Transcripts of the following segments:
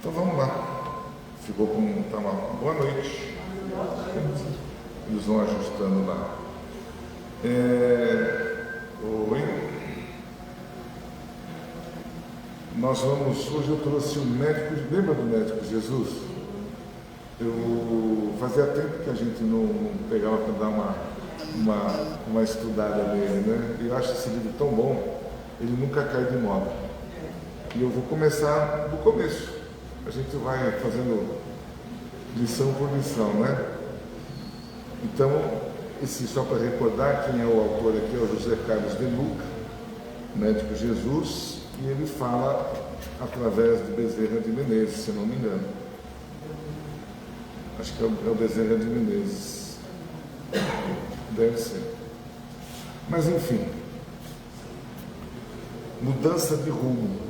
Então vamos lá. Ficou com. Tá uma boa noite. Eles vão ajustando lá. Oi. Nós vamos. Hoje eu trouxe o médico. Lembra do médico Jesus? Eu fazia tempo que a gente não pegava para dar uma estudada nele, né? Eu acho esse livro tão bom, ele nunca cai de moda. E eu vou começar do começo. A gente vai fazendo lição por lição, né? Então, só para recordar quem é o autor aqui, é o José Carlos de Luca, médico Jesus, e ele fala através de Bezerra de Menezes, se não me engano. Acho que é o Bezerra de Menezes. Deve ser. Mas enfim, mudança de rumo.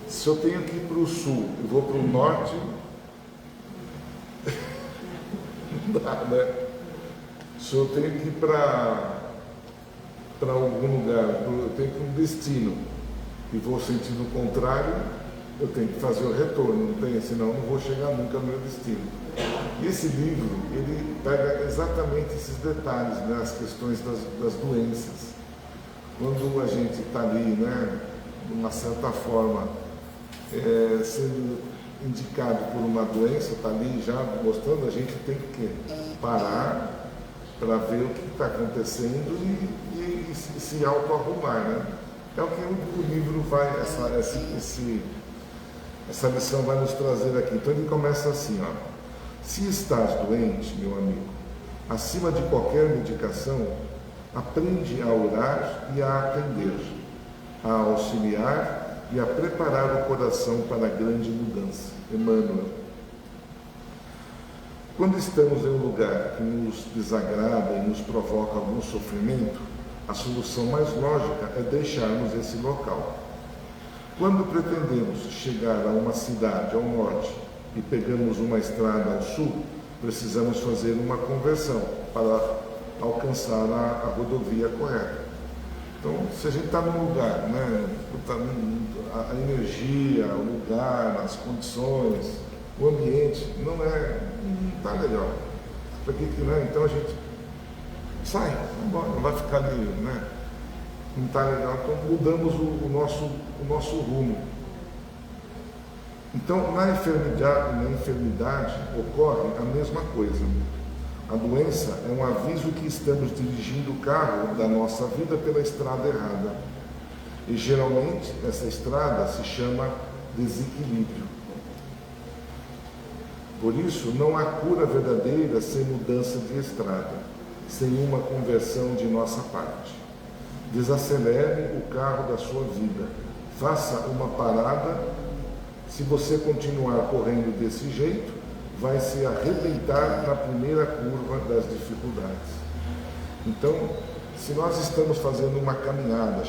Se eu tenho que ir para o sul e vou para o norte, não dá, né? Se eu tenho que ir para algum lugar, eu tenho que ir um destino e vou sentido contrário, eu tenho que fazer o retorno, não tem, senão eu não vou chegar nunca no meu destino. E esse livro, ele pega exatamente esses detalhes, né, as questões das doenças. Quando a gente está ali, né, de uma certa forma, sendo indicado por uma doença, está ali já mostrando, a gente tem que parar para ver o que está acontecendo e se auto-arrumar, né? É o que o livro vai, essa lição vai nos trazer aqui. Então ele começa assim, ó. Se estás doente, meu amigo, acima de qualquer medicação, aprende a orar e a atender, a auxiliar e a preparar o coração para a grande mudança. Emmanuel. Quando estamos em um lugar que nos desagrada e nos provoca algum sofrimento, a solução mais lógica é deixarmos esse local. Quando pretendemos chegar a uma cidade ao norte e pegamos uma estrada ao sul, precisamos fazer uma conversão para alcançar a rodovia correta. Então, se a gente está num lugar, né, a energia, o lugar, as condições, o ambiente não está legal. Né? Então a gente sai, não vai ficar ali, né? Não está legal, então mudamos o nosso rumo. Então, na enfermidade ocorre a mesma coisa. A doença é um aviso que estamos dirigindo o carro da nossa vida pela estrada errada. E geralmente essa estrada se chama desequilíbrio. Por isso, não há cura verdadeira sem mudança de estrada, sem uma conversão de nossa parte. Desacelere o carro da sua vida. Faça uma parada. Se você continuar correndo desse jeito, vai se arrebentar na primeira curva das dificuldades. Então, se nós estamos fazendo uma caminhada,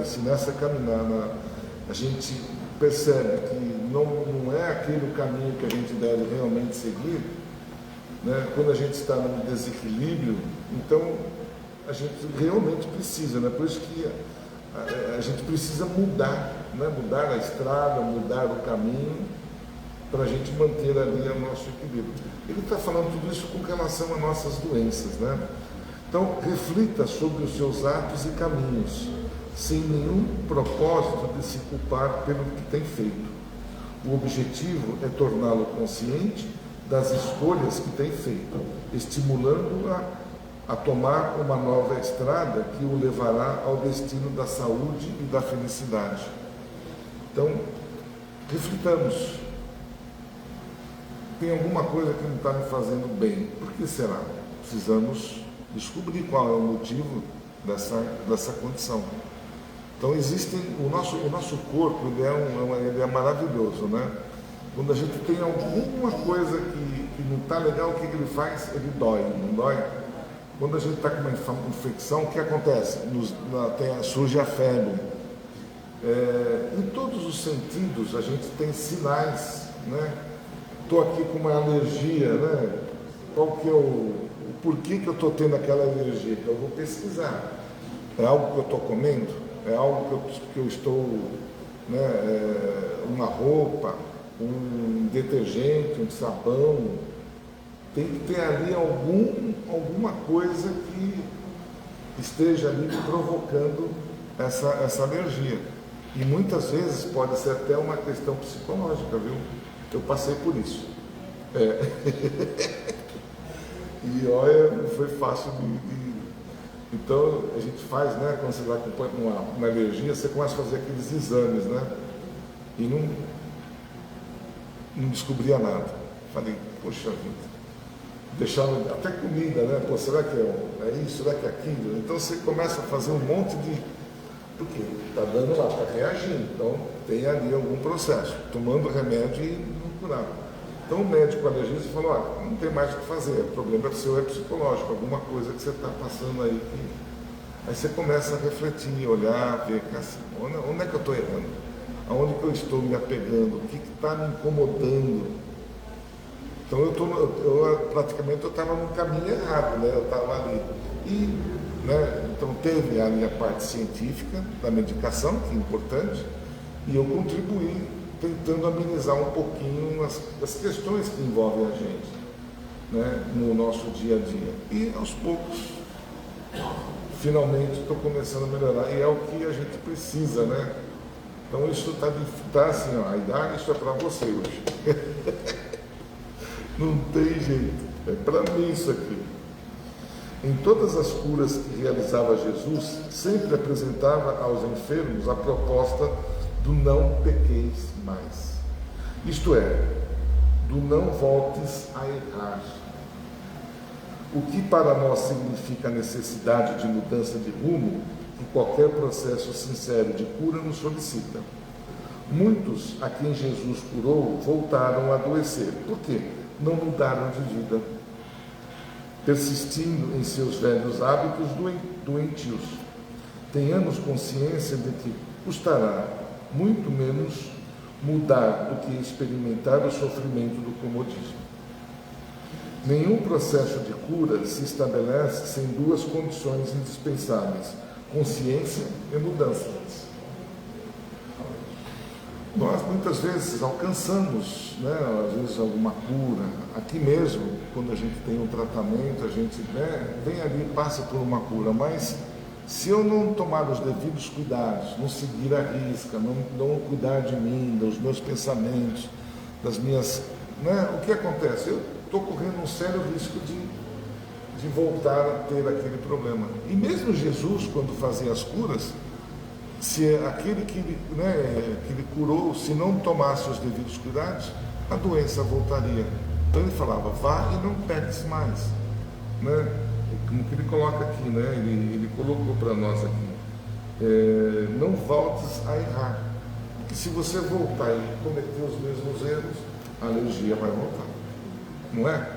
se nessa caminhada a gente percebe que não é aquele o caminho que a gente deve realmente seguir, né? Quando a gente está num desequilíbrio, então a gente realmente precisa, né? Por isso que a gente precisa mudar, né? Mudar a estrada, mudar o caminho, para a gente manter ali o nosso equilíbrio. Ele está falando tudo isso com relação a nossas doenças, né? Então, reflita sobre os seus atos e caminhos, sem nenhum propósito de se culpar pelo que tem feito. O objetivo é torná-lo consciente das escolhas que tem feito, estimulando-o a tomar uma nova estrada que o levará ao destino da saúde e da felicidade. Então, reflitamos. Tem alguma coisa que não está me fazendo bem. Por que será? Precisamos descobrir qual é o motivo dessa condição. Então o nosso corpo, ele é maravilhoso, né? Quando a gente tem alguma coisa que não está legal, o que ele faz? Ele dói, não dói? Quando a gente está com uma infecção, o que acontece? Surge a febre. Em todos os sentidos a gente tem sinais, né? Estou aqui com uma alergia, né? Qual que é o porquê que eu estou tendo aquela alergia? Então eu vou pesquisar. É algo que eu estou comendo? É algo que eu estou né, uma roupa, um detergente, um sabão. Tem que ter ali alguma coisa que esteja ali provocando essa alergia. E muitas vezes pode ser até uma questão psicológica, viu? Eu passei por isso. E olha, não foi fácil Então a gente faz, né? Quando você vai com uma alergia, você começa a fazer aqueles exames, né? E não descobria nada. Falei, poxa vida. Deixava até comida, né? Pô, será que é isso, será que é aquilo? Então você começa a fazer um monte de. Por quê? Está dando lá, está reagindo. Então tem ali algum processo. Tomando remédio e não curava. Então o médico alergista falou, olha, não tem mais o que fazer, o problema seu é psicológico, alguma coisa que você está passando aí. Aí você começa a refletir, olhar, ver assim, onde é que eu estou errando? Aonde que eu estou me apegando? O que está me incomodando? Então praticamente eu estava no caminho errado, né? Eu estava ali. E, né, então teve ali a parte científica da medicação, que é importante, e eu contribuí tentando amenizar um pouquinho as questões que envolvem a gente, né, no nosso dia a dia. E aos poucos, finalmente estou começando a melhorar, e é o que a gente precisa, né? Então isso está assim, ó, a idade, isso é para você hoje. Não tem jeito, é para mim isso aqui. Em todas as curas que realizava Jesus, sempre apresentava aos enfermos a proposta do não pequeis mais. Isto é, do não voltes a errar. O que para nós significa a necessidade de mudança de rumo que qualquer processo sincero de cura nos solicita. Muitos a quem Jesus curou voltaram a adoecer. Por quê? Não mudaram de vida, persistindo em seus velhos hábitos doentios. Tenhamos consciência de que custará muito menos mudar do que experimentar o sofrimento do comodismo. Nenhum processo de cura se estabelece sem duas condições indispensáveis: consciência e mudança. Nós muitas vezes alcançamos, né, às vezes alguma cura, aqui mesmo, quando a gente tem um tratamento, a gente, né, vem ali e passa por uma cura, mas se eu não tomar os devidos cuidados, não seguir a risca, não cuidar de mim, dos meus pensamentos, das minhas, né, o que acontece? Eu estou correndo um sério risco de voltar a ter aquele problema. E mesmo Jesus, quando fazia as curas, se aquele que ele curou, se não tomasse os devidos cuidados, a doença voltaria. Então ele falava, vá e não peques mais, né? Como que ele coloca aqui, né? Ele colocou para nós aqui, não voltes a errar, porque se você voltar e cometer os mesmos erros, a alergia vai voltar, não é?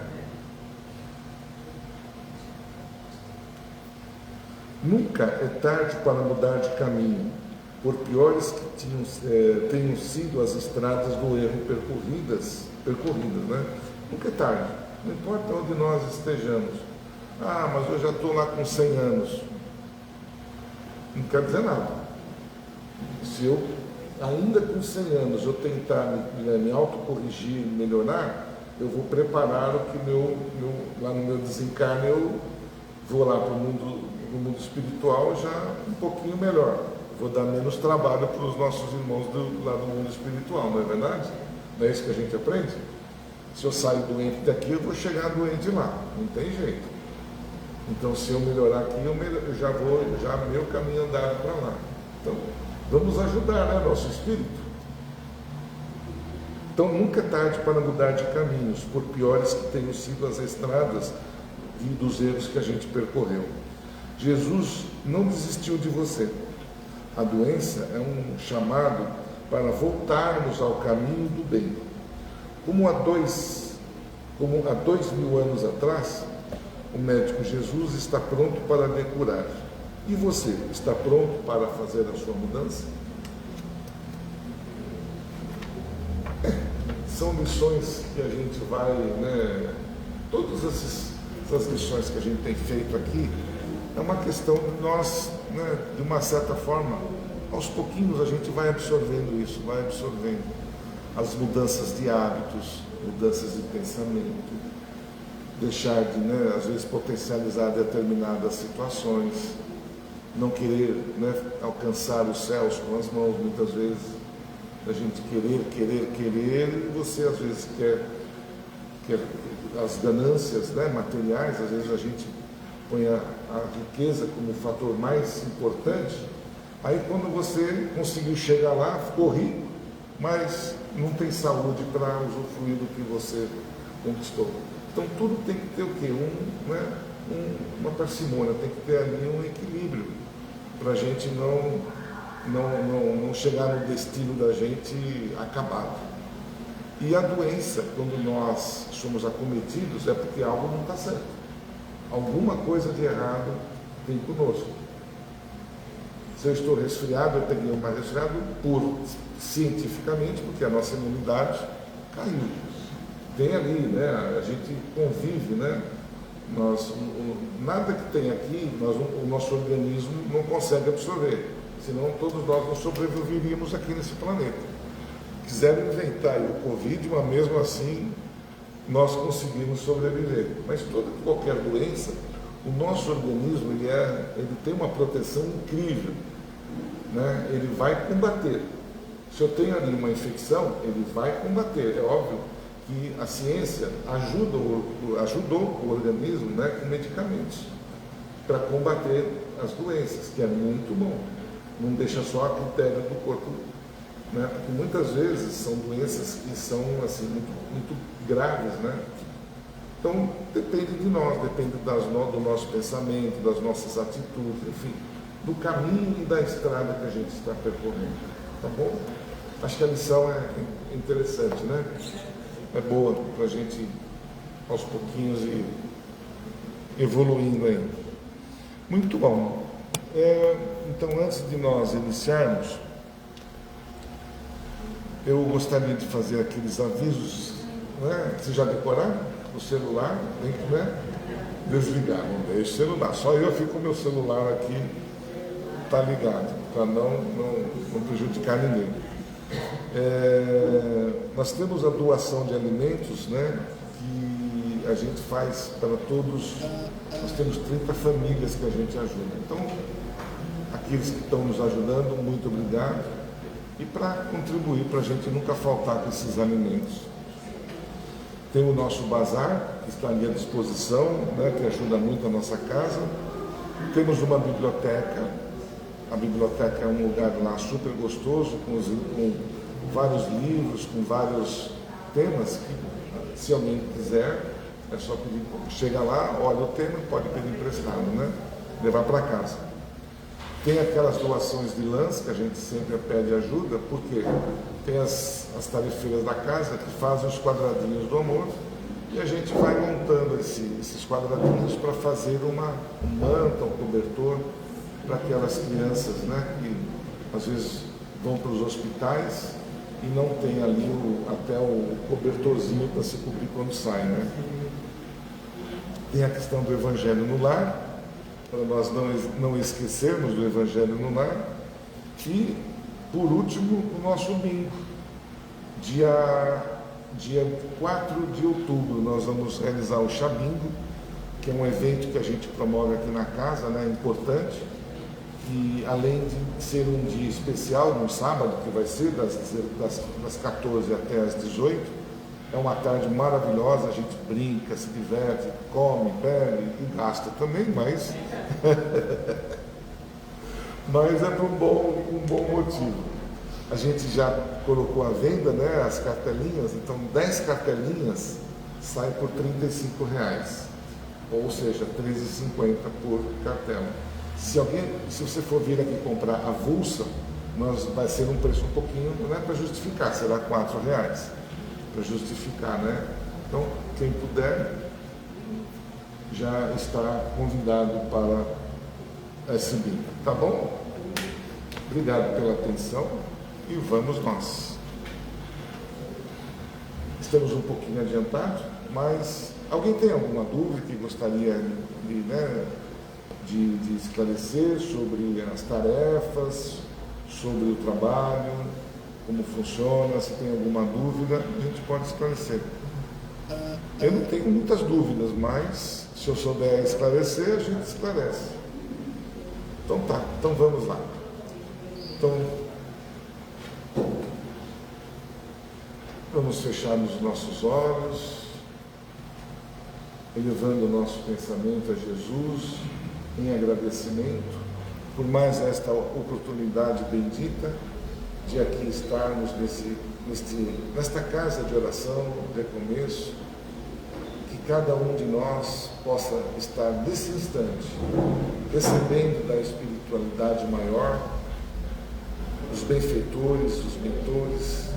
Nunca é tarde para mudar de caminho, por piores que tenham sido as estradas do erro percorridas, né? Nunca é tarde, não importa onde nós estejamos. Ah, mas eu já estou lá com 100 anos. Não quer dizer nada. Se eu, ainda com 100 anos, eu tentar me autocorrigir, melhorar, eu vou preparar o que lá no meu desencarne eu vou lá para o mundo espiritual já um pouquinho melhor. Vou dar menos trabalho para os nossos irmãos lá do mundo espiritual, não é verdade? Não é isso que a gente aprende? Se eu saio doente daqui, eu vou chegar doente lá. Não tem jeito. Então, se eu melhorar aqui, eu já vou, meu caminho andado para lá. Então, vamos ajudar, né, nosso espírito. Então, nunca é tarde para mudar de caminhos, por piores que tenham sido as estradas e dos erros que a gente percorreu. Jesus não desistiu de você. A doença é um chamado para voltarmos ao caminho do bem. Como há 2000 anos atrás, o médico Jesus está pronto para lhe curar. E você, está pronto para fazer a sua mudança? São lições que a gente vai, né, todas essas lições que a gente tem feito aqui, é uma questão de nós, né, de uma certa forma, aos pouquinhos a gente vai absorvendo isso, vai absorvendo as mudanças de hábitos, mudanças de pensamento, deixar de, às vezes, potencializar determinadas situações, não querer, alcançar os céus com as mãos, muitas vezes, a gente querer, e você às vezes quer as ganâncias, materiais, às vezes a gente põe a riqueza como o fator mais importante, aí quando você conseguiu chegar lá, ficou rico, mas não tem saúde para usufruir do que você conquistou. Então tudo tem que ter o quê? Uma parcimônia, tem que ter ali um equilíbrio, para a gente não chegar no destino da gente acabado. E a doença, quando nós somos acometidos, é porque algo não está certo. Alguma coisa de errado tem conosco. Se eu estou resfriado, eu peguei um resfriado cientificamente, porque a nossa imunidade caiu. Tem ali, a gente convive, nada que tem aqui, o nosso organismo não consegue absorver. Senão todos nós não sobreviveríamos aqui nesse planeta. Quiseram inventar o Covid, mas mesmo assim nós conseguimos sobreviver. Mas qualquer doença, o nosso organismo ele tem uma proteção incrível, ele vai combater. Se eu tenho ali uma infecção, ele vai combater. É óbvio que a ciência ajudou o organismo, com medicamentos para combater as doenças, que é muito bom. Não deixa só a critério do corpo, porque muitas vezes são doenças que são assim, muito graves, Então depende de nós, depende do nosso pensamento, das nossas atitudes, enfim, do caminho e da estrada que a gente está percorrendo, tá bom? Acho que a lição é interessante, É boa para a gente aos pouquinhos ir evoluindo aí. Muito bom. Então, antes de nós iniciarmos, eu gostaria de fazer aqueles avisos, Vocês já decoraram? O celular, tem que desligar, não deixe o celular. Só eu fico com o meu celular aqui, tá ligado, para não prejudicar ninguém. Nós temos a doação de alimentos, que a gente faz para todos. Nós temos 30 famílias que a gente ajuda. Então, aqueles que estão nos ajudando, muito obrigado. E para contribuir, para a gente nunca faltar com esses alimentos. Tem o nosso bazar, que está ali à disposição, que ajuda muito a nossa casa. Temos uma biblioteca. A biblioteca é um lugar lá super gostoso, com vários livros, com vários temas, que se alguém quiser, é só pedir, chega lá, olha o tema, pode pedir emprestado, levar para casa. Tem aquelas doações de lãs, que a gente sempre pede ajuda, porque tem as tarefeiras da casa que fazem os quadradinhos do amor, e a gente vai montando esses quadradinhos para fazer um manta, um cobertor, para aquelas crianças, que às vezes vão para os hospitais e não tem ali até o cobertorzinho para se cobrir quando sai, Tem a questão do Evangelho no Lar, para nós não esquecermos do Evangelho no Lar. E, por último, o nosso bingo. Dia 4 de outubro, nós vamos realizar o Chabingo, que é um evento que a gente promove aqui na casa, importante. E além de ser um dia especial, no sábado, que vai ser das 14 até as 18, é uma tarde maravilhosa, a gente brinca, se diverte, come, bebe e gasta também, mas é por um bom motivo. A gente já colocou à venda, as cartelinhas, então 10 cartelinhas saem por R$35, ou seja, R$13,50 por cartela. Se você for vir aqui comprar avulsa, vai ser um preço um pouquinho, não é para justificar, será R$4, para justificar, Então, quem puder, já está convidado para esse bingo, tá bom? Obrigado pela atenção e vamos nós. Estamos um pouquinho adiantados, mas alguém tem alguma dúvida que gostaria de esclarecer sobre as tarefas, sobre o trabalho, como funciona, se tem alguma dúvida, a gente pode esclarecer. Eu não tenho muitas dúvidas, mas se eu souber esclarecer, a gente esclarece. Então tá, então vamos lá. Então, vamos fechar os nossos olhos, elevando o nosso pensamento a Jesus em agradecimento por mais esta oportunidade bendita de aqui estarmos nesta casa de oração, recomeço, que cada um de nós possa estar nesse instante recebendo da espiritualidade maior os benfeitores, os mentores,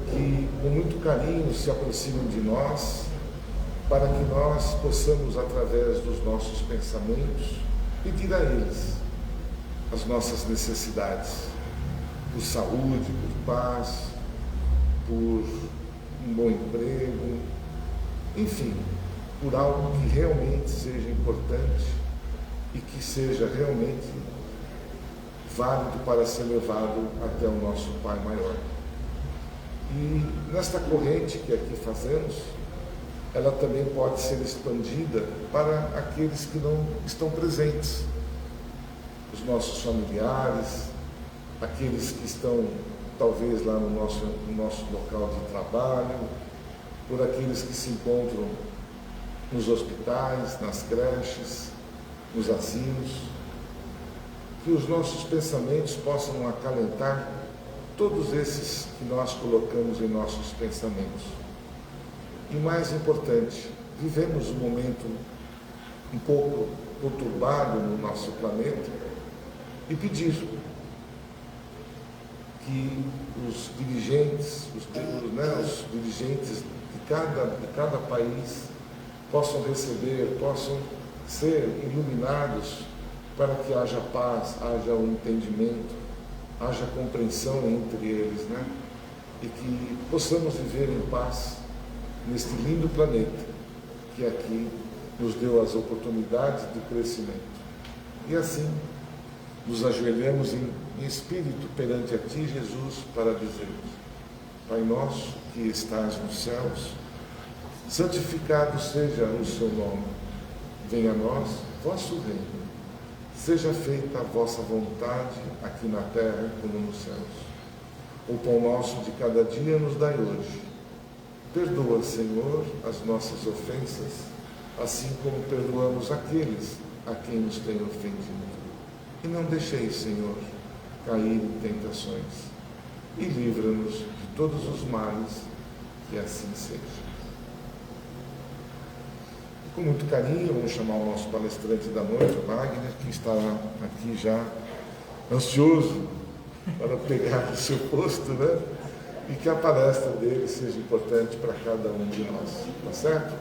que com muito carinho se aproximam de nós, para que nós possamos, através dos nossos pensamentos, pedir a eles as nossas necessidades, por saúde, por paz, por um bom emprego, enfim, por algo que realmente seja importante e que seja realmente válido para ser levado até o nosso Pai maior. E nesta corrente que aqui fazemos, ela também pode ser expandida para aqueles que não estão presentes, os nossos familiares, aqueles que estão talvez lá no nosso local de trabalho, por aqueles que se encontram nos hospitais, nas creches, nos asilos, que os nossos pensamentos possam acalentar todos esses que nós colocamos em nossos pensamentos. E mais importante, vivemos um momento um pouco conturbado no nosso planeta e pedir que os dirigentes, os dirigentes de cada país possam receber, possam ser iluminados para que haja paz, haja um entendimento, haja compreensão entre eles, né? E que possamos viver em paz neste lindo planeta que aqui nos deu as oportunidades do crescimento. E assim, nos ajoelhamos em espírito perante a Ti, Jesus, para dizermos: Pai nosso que estás nos céus, santificado seja o Seu nome. Venha a nós vosso reino. Seja feita a vossa vontade, aqui na terra como nos céus. O pão nosso de cada dia nos dai hoje. Perdoa, Senhor, as nossas ofensas, assim como perdoamos aqueles a quem nos têm ofendido. E não deixeis, Senhor, cair em tentações. E livra-nos de todos os males, que assim seja. Com muito carinho, vamos chamar o nosso palestrante da noite, o Wagner, que está aqui já ansioso para pegar o seu posto, né? E que a palestra dele seja importante para cada um de nós, tá certo?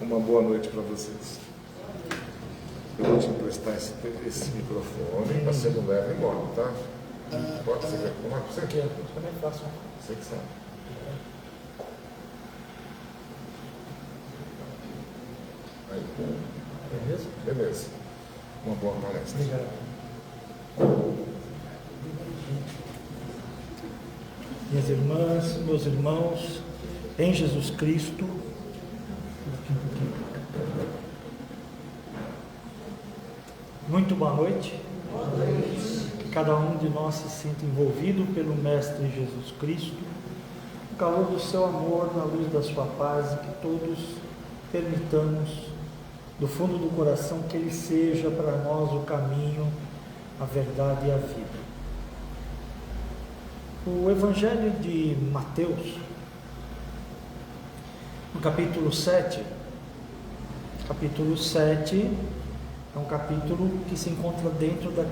Uma boa noite para vocês. Eu vou te emprestar esse microfone, você não leva embora, tá? Pode ser, como é que você quer? Também faço. Você que sabe. Aí. Beleza? Beleza. Uma boa palestra. Obrigado. Minhas irmãs, meus irmãos, em Jesus Cristo, muito boa noite. Que cada um de nós se sinta envolvido pelo Mestre Jesus Cristo, no calor do seu amor, na luz da sua paz, e que todos permitamos, do fundo do coração, que Ele seja para nós o caminho, a verdade e a vida. O Evangelho de Mateus, no capítulo 7, é um capítulo que se encontra dentro da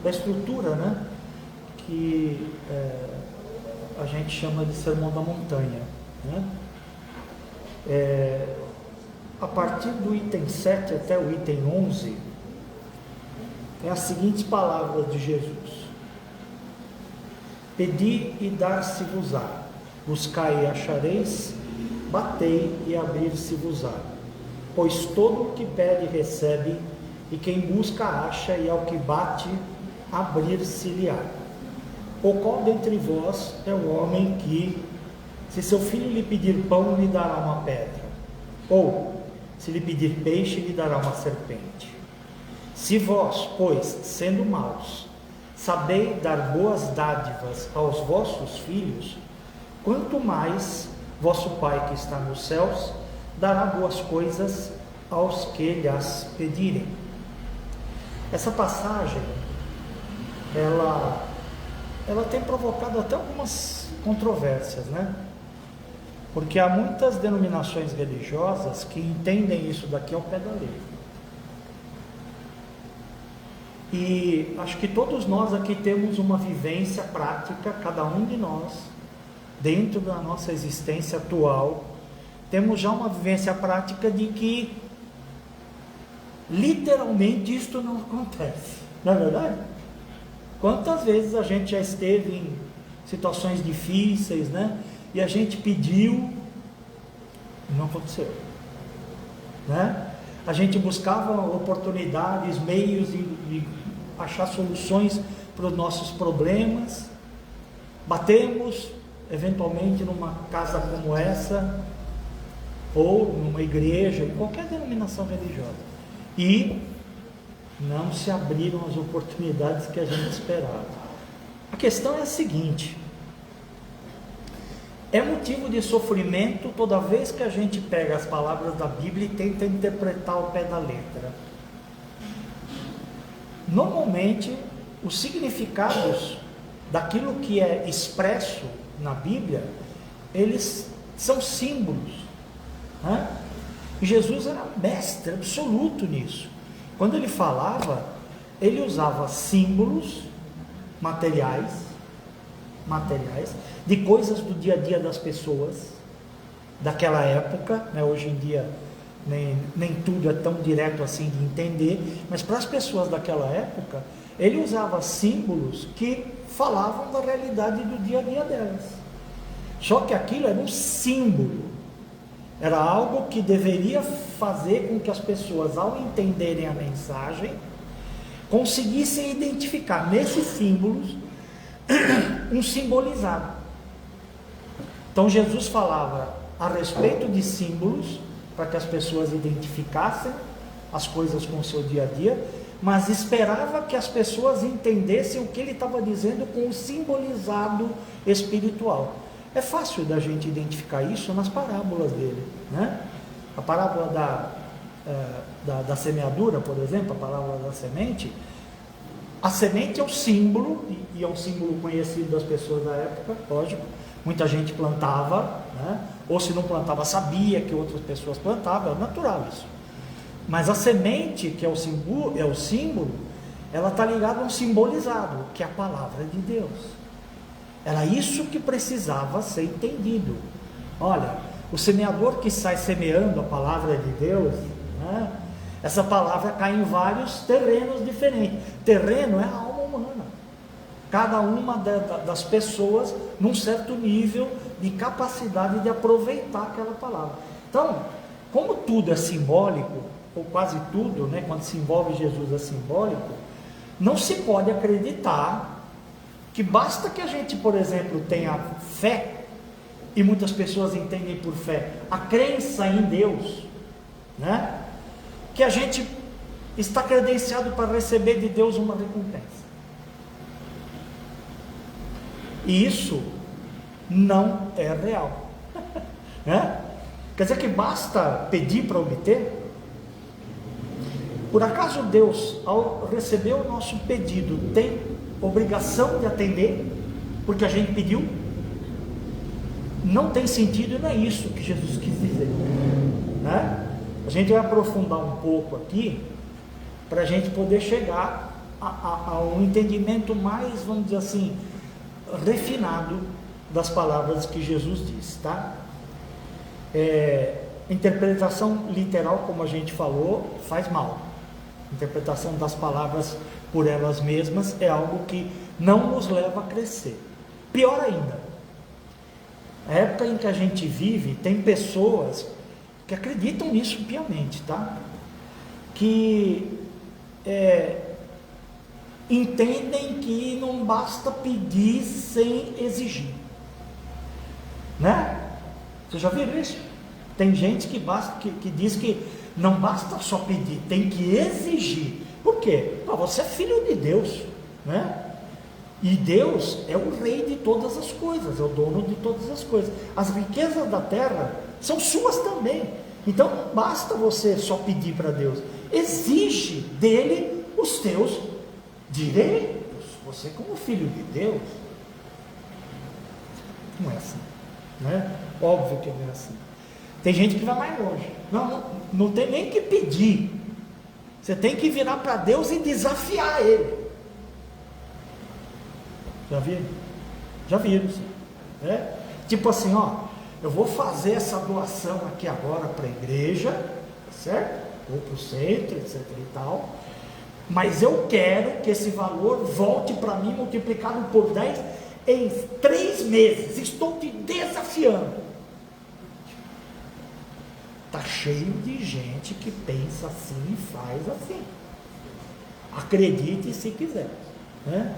estrutura, né? Que a gente chama de Sermão da Montanha, né? A partir do item 7 até o item 11, é as seguintes palavras de Jesus: Pedi e dar-se-vos-á, buscai e achareis, batei e abrir-se-vos-á. Pois todo o que pede recebe, e quem busca acha, e ao que bate abrir-se-lhe-á. Ou qual dentre vós é o homem que, se seu filho lhe pedir pão, lhe dará uma pedra? Ou, se lhe pedir peixe, lhe dará uma serpente? Se vós, pois, sendo maus, sabeis dar boas dádivas aos vossos filhos, quanto mais vosso Pai que está nos céus dará boas coisas aos que lhas pedirem. Essa passagem, ela tem provocado até algumas controvérsias, né? Porque há muitas denominações religiosas que entendem isso daqui ao pé da letra. E acho que todos nós aqui temos uma vivência prática, cada um de nós, dentro da nossa existência atual, temos já uma vivência prática de que literalmente isto não acontece, não é verdade? Quantas vezes a gente já esteve em situações difíceis, né? E a gente pediu e não aconteceu, né? A gente buscava oportunidades, meios de achar soluções para os nossos problemas, batemos eventualmente numa casa como essa, ou numa igreja, em qualquer denominação religiosa, e não se abriram as oportunidades que a gente esperava. A questão é a seguinte: é motivo de sofrimento toda vez que a gente pega as palavras da Bíblia e tenta interpretar ao pé da letra. Normalmente, os significados daquilo que é expresso na Bíblia, eles são símbolos, né? E Jesus era mestre absoluto nisso. Quando ele falava, ele usava símbolos materiais, de coisas do dia a dia das pessoas daquela época, né? Hoje em dia nem tudo é tão direto assim de entender, mas para as pessoas daquela época, ele usava símbolos que falavam da realidade do dia a dia delas. Só que aquilo era um símbolo, era algo que deveria fazer com que as pessoas, ao entenderem a mensagem, conseguissem identificar nesses símbolos um simbolizado. Então Jesus falava a respeito de símbolos para que as pessoas identificassem as coisas com o seu dia a dia, mas esperava que as pessoas entendessem o que ele estava dizendo com o simbolizado espiritual. É fácil da gente identificar isso nas parábolas dele, né? A parábola da semeadura, por exemplo, a parábola da semente. A semente é um símbolo, e é um símbolo conhecido das pessoas da época, lógico. Muita gente plantava, né? Ou se não plantava, sabia que outras pessoas plantavam, é natural isso. Mas a semente, que é o símbolo, ela está ligada a um simbolizado, que é a palavra de Deus. Era isso que precisava ser entendido. Olha, o semeador que sai semeando a palavra de Deus, né? Essa palavra cai em vários terrenos diferentes. Terreno é a alma humana. Cada uma das pessoas num certo nível de capacidade de aproveitar aquela palavra. Então, como tudo é simbólico, ou quase tudo, né, quando se envolve Jesus é simbólico, não se pode acreditar que basta que a gente, por exemplo, tenha fé, e muitas pessoas entendem por fé a crença em Deus, né? Que a gente está credenciado para receber de Deus uma recompensa. E isso não é real, né? Quer dizer que basta pedir para obter? Por acaso Deus, ao receber o nosso pedido, tem obrigação de atender porque a gente pediu? Não tem sentido, e não é isso que Jesus quis dizer, né? A gente vai aprofundar um pouco aqui para a gente poder chegar a um entendimento mais, vamos dizer assim, refinado das palavras que Jesus disse, tá? Interpretação literal, como a gente falou, faz mal. Interpretação das palavras por elas mesmas é algo que não nos leva a crescer. Pior ainda, a época em que a gente vive, tem pessoas que acreditam nisso piamente, tá? Que entendem que não basta pedir sem exigir, né? Vocês já viram isso? Tem gente que diz que não basta só pedir, tem que exigir. Por quê? Você é filho de Deus, né? E Deus é o rei de todas as coisas, é o dono de todas as coisas. As riquezas da terra são suas também. Então não basta você só pedir para Deus, exige dele os teus direitos. Você, como filho de Deus, não é assim, né? Óbvio que não é assim. Tem gente que vai mais longe. Não tem nem que pedir. Você tem que virar para Deus e desafiar Ele. Já viram? Já viram, sim. É? Tipo assim, eu vou fazer essa doação aqui agora para a igreja, certo? Ou para o centro, etc e tal. Mas eu quero que esse valor volte para mim multiplicado por 10 em 3 meses. Estou te desafiando. Está cheio de gente que pensa assim e faz assim. Acredite se quiser, né?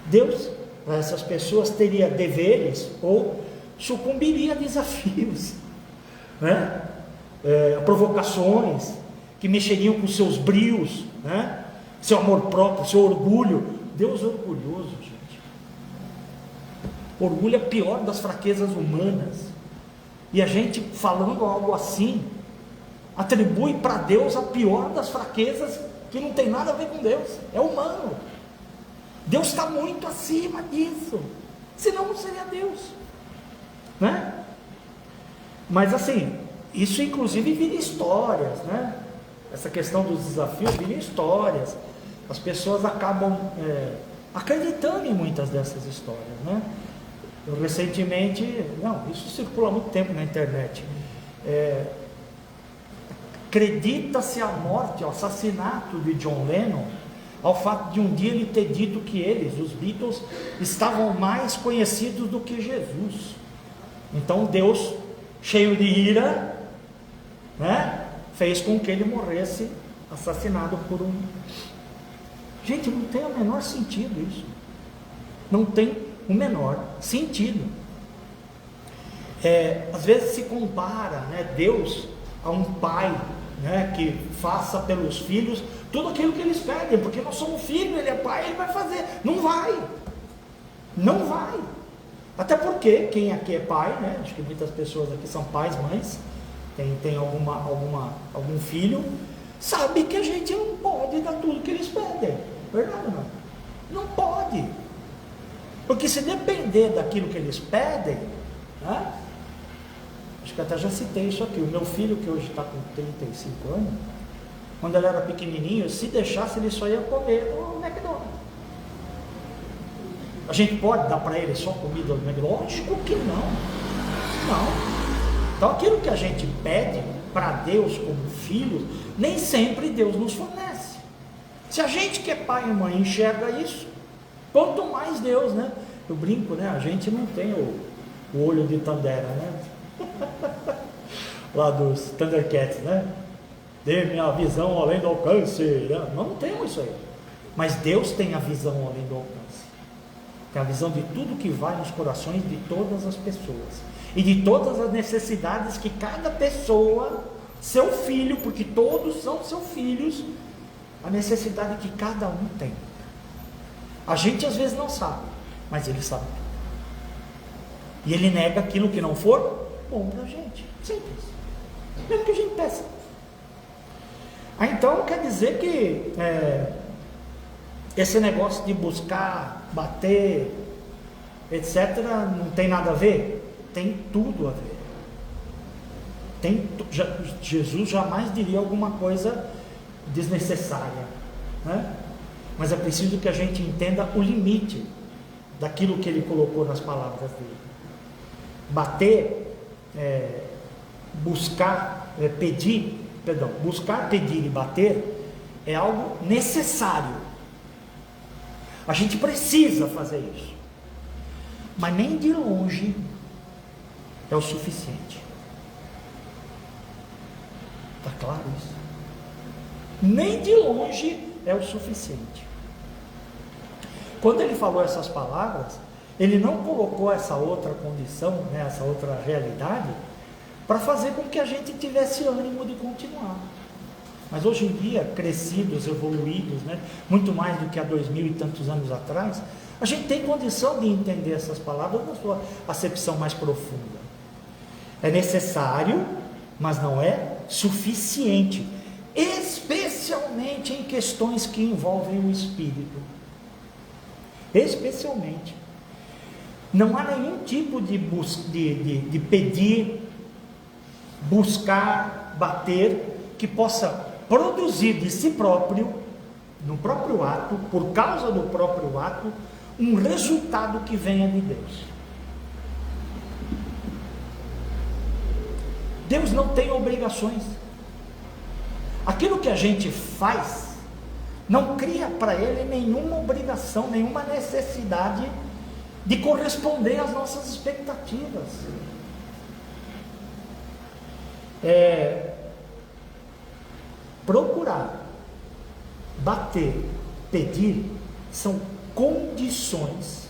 Deus, para essas pessoas, teria deveres ou sucumbiria a desafios, né? Provocações que mexeriam com seus brios, né? Seu amor próprio, seu orgulho. Deus é orgulhoso, gente. Orgulho é a pior das fraquezas humanas. E a gente, falando algo assim, atribui para Deus a pior das fraquezas, que não tem nada a ver com Deus, é humano. Deus está muito acima disso, senão não seria Deus, né? Mas assim, isso inclusive vira histórias, né? Essa questão dos desafios vira histórias. As pessoas acabam acreditando em muitas dessas histórias, né? Eu recentemente, isso circula há muito tempo na internet, acredita-se a morte, o assassinato de John Lennon, ao fato de um dia ele ter dito que eles, os Beatles, estavam mais conhecidos do que Jesus. Então Deus, cheio de ira, né, fez com que ele morresse assassinado por um... Gente, não tem o menor sentido isso. Não tem o menor sentido. Às vezes se compara, né, Deus a um pai, né, que faça pelos filhos tudo aquilo que eles pedem, porque nós somos filhos, ele é pai, ele vai fazer. Não vai. Até porque quem aqui é pai, né, acho que muitas pessoas aqui são pais, mães, tem algum filho, sabe que a gente não pode dar tudo que eles pedem. Verdade, não pode. Porque se depender daquilo que eles pedem, né? Acho que até já citei isso aqui. O meu filho, que hoje está com 35 anos, quando ele era pequenininho, se deixasse, ele só ia comer no McDonald's. A gente pode dar para ele só comida no McDonald's? Lógico que não. Então aquilo que a gente pede para Deus como filhos, nem sempre Deus nos fornece. Se a gente que é pai e mãe enxerga isso, quanto mais Deus, né? Eu brinco, né? A gente não tem o olho de Tandera, né? Lá dos Thundercats, né? Dê-me a visão além do alcance, né? Não temos isso aí. Mas Deus tem a visão além do alcance. Tem a visão de tudo que vai nos corações de todas as pessoas. E de todas as necessidades que cada pessoa, seu filho, porque todos são seus filhos, a necessidade que cada um tem. A gente às vezes não sabe, mas ele sabe. E ele nega aquilo que não for bom para a gente. Simples. Mesmo que a gente peça. Então quer dizer que esse negócio de buscar, bater, etc., não tem nada a ver? Tem tudo a ver. Jesus jamais diria alguma coisa desnecessária, né? Mas é preciso que a gente entenda o limite daquilo que ele colocou nas palavras dele. Bater, buscar, buscar, pedir e bater é algo necessário. A gente precisa fazer isso, mas nem de longe é o suficiente. Está claro isso? Nem de longe é o suficiente. quando ele falou essas palavras, ele não colocou essa outra condição, né, essa outra realidade, para fazer com que a gente tivesse ânimo de continuar. Mas hoje em dia, crescidos, evoluídos, né, muito mais do que há 2000 e tantos anos atrás, a gente tem condição de entender essas palavras na sua acepção mais profunda. É necessário, mas não é suficiente, especialmente em questões que envolvem o espírito. Especialmente. Não há nenhum tipo de pedir, buscar, bater, que possa produzir de si próprio, no próprio ato, por causa do próprio ato, um resultado que venha de Deus. Deus não tem obrigações. Aquilo que a gente faz não cria para Ele nenhuma obrigação, nenhuma necessidade de corresponder às nossas expectativas. Procurar, bater, pedir, são condições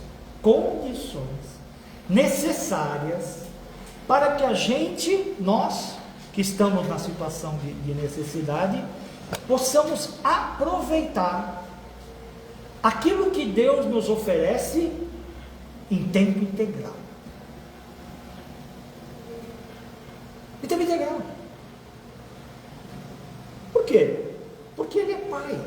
necessárias para que a gente, nós que estamos na situação de necessidade, possamos aproveitar aquilo que Deus nos oferece em tempo integral. Em tempo integral. Por quê? Porque Ele é Pai.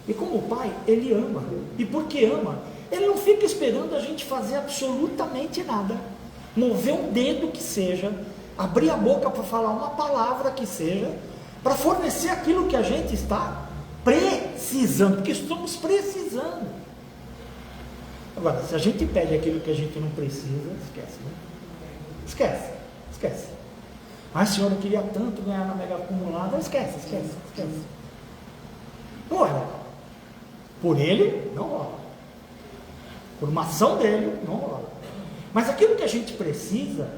E como Pai, Ele ama. E porque ama, Ele não fica esperando a gente fazer absolutamente nada. Mover um dedo que seja, abrir a boca para falar uma palavra que seja, para fornecer aquilo que a gente está precisando, porque estamos precisando. Agora, se a gente pede aquilo que a gente não precisa, esquece, né? Esquece. Ah, senhor, eu queria tanto ganhar na mega acumulada. Esquece. Não rola. Por ele, não rola. Por uma ação dele, não rola. Mas aquilo que a gente precisa,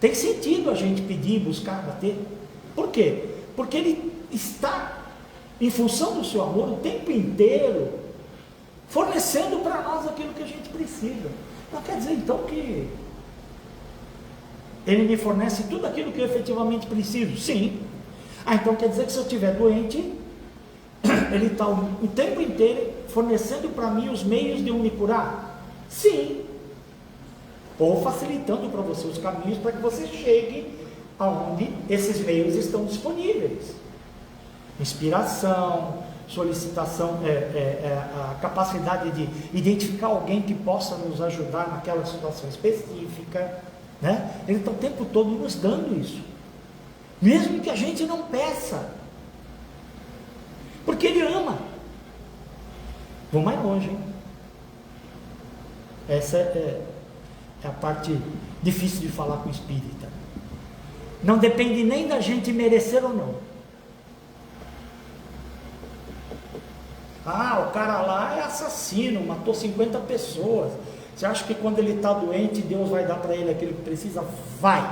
tem sentido a gente pedir, buscar, bater. Por quê? Porque Ele está, em função do seu amor, o tempo inteiro, fornecendo para nós aquilo que a gente precisa. Não quer dizer então que Ele me fornece tudo aquilo que eu efetivamente preciso? Sim. Então quer dizer que se eu estiver doente, Ele está o tempo inteiro fornecendo para mim os meios de eu me curar? Sim. Ou facilitando para você os caminhos para que você chegue aonde esses meios estão disponíveis. Inspiração, solicitação, a capacidade de identificar alguém que possa nos ajudar naquela situação específica, né? Ele está o tempo todo nos dando isso, mesmo que a gente não peça, porque Ele ama. Vou mais longe, hein? Essa é a parte difícil de falar com o espírita. Não depende nem da gente merecer ou não. Ah, o cara lá é assassino, matou 50 pessoas. Você acha que quando ele está doente, Deus vai dar para ele aquilo que precisa? Vai.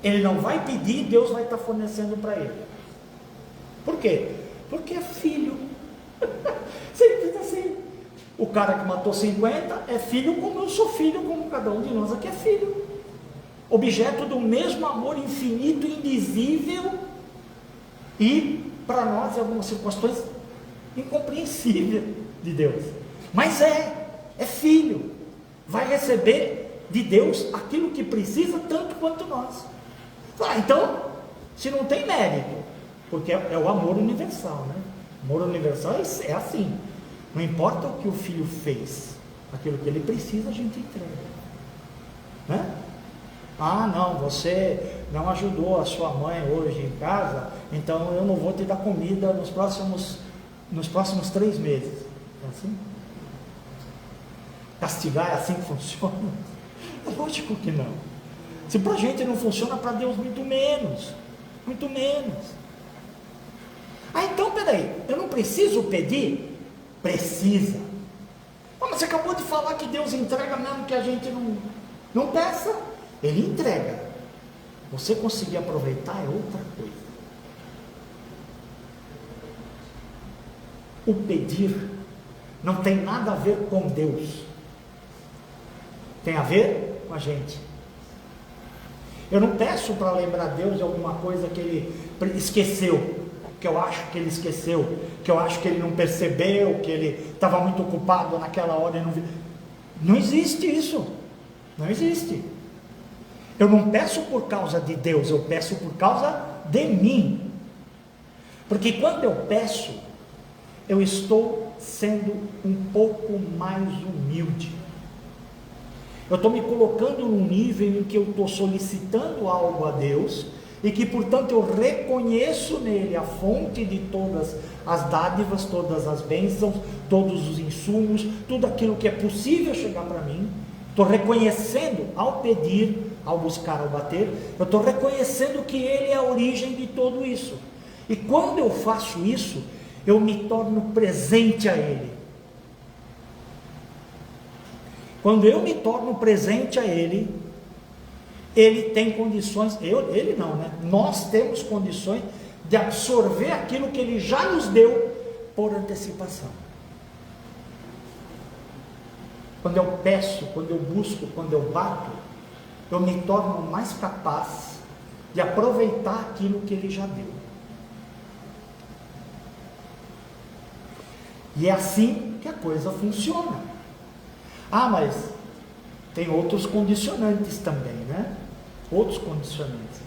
Ele não vai pedir, Deus vai estar fornecendo para ele. Por quê? Porque é filho. Sempre assim. O cara que matou 50 é filho como eu sou filho, como cada um de nós aqui é filho. Objeto do mesmo amor infinito, indizível e, para nós, em algumas circunstâncias, incompreensível de Deus. Mas é filho. Vai receber de Deus aquilo que precisa tanto quanto nós. Então, se não tem mérito, porque é o amor universal, né? O amor universal é assim. Não importa o que o filho fez, aquilo que ele precisa, a gente entrega, né? Ah, não, você não ajudou a sua mãe hoje em casa, então eu não vou te dar comida nos próximos 3 meses. É assim? Castigar é assim que funciona? É lógico que não. Se para a gente não funciona, para Deus muito menos. Ah, então peraí, eu não preciso pedir? Precisa. Mas você acabou de falar que Deus entrega mesmo que a gente não peça. Ele entrega. Você conseguir aproveitar é outra coisa. O pedir não tem nada a ver com Deus, tem a ver com a gente. Eu não peço para lembrar Deus de alguma coisa que Ele esqueceu, que eu acho que Ele esqueceu, que eu acho que Ele não percebeu, que Ele estava muito ocupado naquela hora e não viu. Não existe isso, não existe. Eu não peço por causa de Deus, eu peço por causa de mim. Porque quando eu peço, eu estou sendo um pouco mais humilde. Eu estou me colocando num nível em que eu estou solicitando algo a Deus, e que portanto eu reconheço nele a fonte de todas as dádivas, todas as bênçãos, todos os insumos, tudo aquilo que é possível chegar para mim. Estou reconhecendo ao pedir, ao buscar, ao bater, eu estou reconhecendo que Ele é a origem de tudo isso. E quando eu faço isso, eu me torno presente a Ele. Quando eu me torno presente a Ele, Ele tem condições, Ele não, né? Nós temos condições de absorver aquilo que Ele já nos deu por antecipação. Quando eu peço, quando eu busco, quando eu bato, eu me torno mais capaz de aproveitar aquilo que Ele já deu. E é assim que a coisa funciona. Ah, mas tem outros condicionantes também, né? Outros condicionantes.